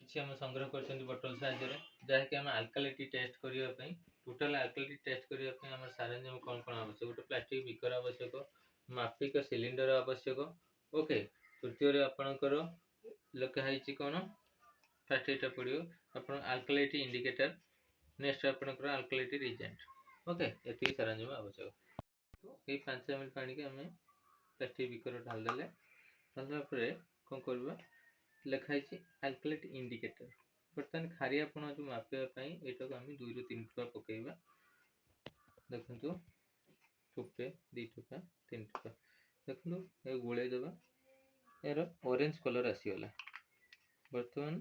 କିଛି ଆମେ ସଂଗ୍ରହ କରିଛନ୍ତି ବୋଟଲ ସାହାଯ୍ୟରେ, ଯାହାକି ଆମେ ଆଲକାଲିଟି ଟେଷ୍ଟ କରିବା ପାଇଁ, ଟୋଟାଲ ଆଲକାଲିଟି ଟେଷ୍ଟ କରିବା ପାଇଁ ଆମର ସାରଞ୍ଜାମ କ'ଣ କ'ଣ ଆବଶ୍ୟକ? ଗୋଟେ ପ୍ଲାଷ୍ଟିକ ବିକର ଆବଶ୍ୟକ, ମାପିକ ସିଲିଣ୍ଡର ଆବଶ୍ୟକ। ଓକେ, ତୃତୀୟରେ ଆପଣଙ୍କର ଲେଖା ହେଇଛି କ'ଣ? ଫାର୍ଷ୍ଟ ଏଇଟା ପଡ଼ିବ ଆପଣ ଆଲକାଲିଟି ଇଣ୍ଡିକେଟର, ନେକ୍ସଟ ଆପଣଙ୍କର ଆଲକାଲିଟି ରିଜେଣ୍ଟ। ଓକେ, ଏତିକି ସାରଞ୍ଜାମ ଆବଶ୍ୟକ। ଏଇ 5 ml ପାଣିକି ଆମେ ପ୍ଲାଷ୍ଟିକ ବିକର ଢାଳିଦେଲେ, ଢାଳିଦେଲା ପରେ କ'ଣ କରିବା? ଲେଖା ହେଇଛି ଆଲକାଲିଟି ଇଣ୍ଡିକେଟର। ବର୍ତ୍ତମାନ ଖାରିଆ ପଣ ଯୋଉ ମାପିବା ପାଇଁ ଏଇଟାକୁ ଆମେ 2 ରୁ 3 ଟୋପା ପକେଇବା। ଦେଖନ୍ତୁ, ଟୋପେ 2 ଟୋପା 3 ଟୋପା ଦେଖନ୍ତୁ, ଏ ଗୋଳେଇ ଦେବା। ଏହାର ଅରେଞ୍ଜ କଲର ଆସିଗଲା। ବର୍ତ୍ତମାନ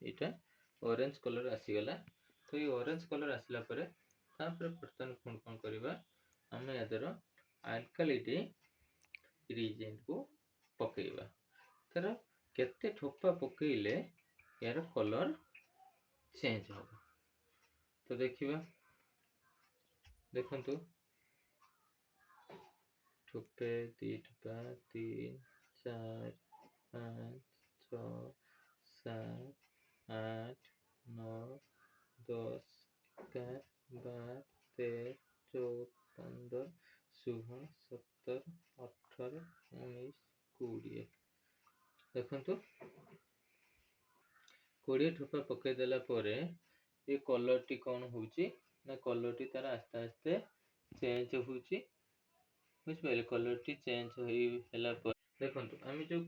ଏଇଟା ଅରେଞ୍ଜ କଲର ଆସିଗଲା। ତ ଏଇ ଅରେଞ୍ଜ କଲର ଆସିଲା ପରେ ତାପରେ ବର୍ତ୍ତମାନ ପୁଣି କ'ଣ କରିବା? ଆମେ ଏହାର ଆଲକାଲିଟି ରିଜେଣ୍ଟକୁ ପକେଇବା। ତାର କେତେ ଠୋପା ପକେଇଲେ ଏହାର କଲର ଚେଞ୍ଜ ହେବ? ତ ଦେଖିବା, ଦେଖନ୍ତୁ, ଠୋପେ 2 ଟୋପା 3 4 5 6 7 8 9 10 11 12 13 14 15 16 17 18 19 20। ଦେଖନ୍ତୁ, 20 ଠୋପା ପକେଇ ଦେଲା ପରେ ଏ କଲରଟି କ'ଣ ହେଉଛି ନା, କଲରଟି ତାର ଆସ୍ତେ ଆସ୍ତେ ଚେଞ୍ଜ ହେଉଛି। ବୁଝିପାରିଲେ? କଲରଟି ଚେଞ୍ଜ ହେଲା ପରେ ଦେଖନ୍ତୁ, ଆମେ ଯୋଉ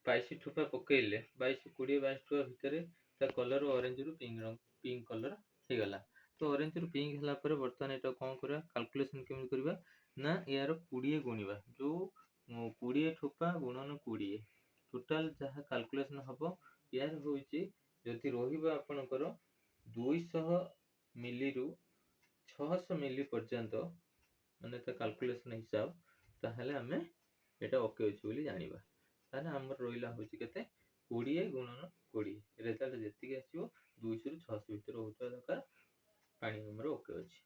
22 ଠୋପା ପକେଇଲେ, 20 22 ଠୋପା ଭିତରେ ତା କଲର ଅରେଞ୍ଜରୁ ପିଙ୍କ କଲର ହେଇଗଲା। ତ ଅରେଞ୍ଜରୁ ପିଙ୍କ ହେଲା ପରେ ବର୍ତ୍ତମାନ ଏଟା କ'ଣ କରିବା? କାଲକୁଲେସନ କେମିତି କରିବା ନା, ଏହାର 20 ଗୁଣିବା। ଯୋଉ 20 ଠୋପା ଗୁଣନ 20, ଟୋଟାଲ ଯାହା କାଲକୁଲେସନ ହବ ଏହାର ହେଉଛି, ଯଦି ରହିବ ଆପଣଙ୍କର 200 ମିଲିରୁ 600 ମିଲି ପର୍ଯ୍ୟନ୍ତ, ମାନେ ତା କାଲକୁଲେସନ ହିସାବ, ତାହେଲେ ଆମେ ଏଟା ଓକେ ଅଛି ବୋଲି ଜାଣିବା। ତାହେଲେ ଆମର ରହିଲା ହେଉଛି କେତେ? 20 ଗୁଣନ 20, ରେଜଲ୍ଟ ଯେତିକି ଆସିବ 200 ରୁ 600 ଭିତରେ ହଉଥିବା ଦରକାର। ପାଣି ଆମର ଓକେ ଅଛି।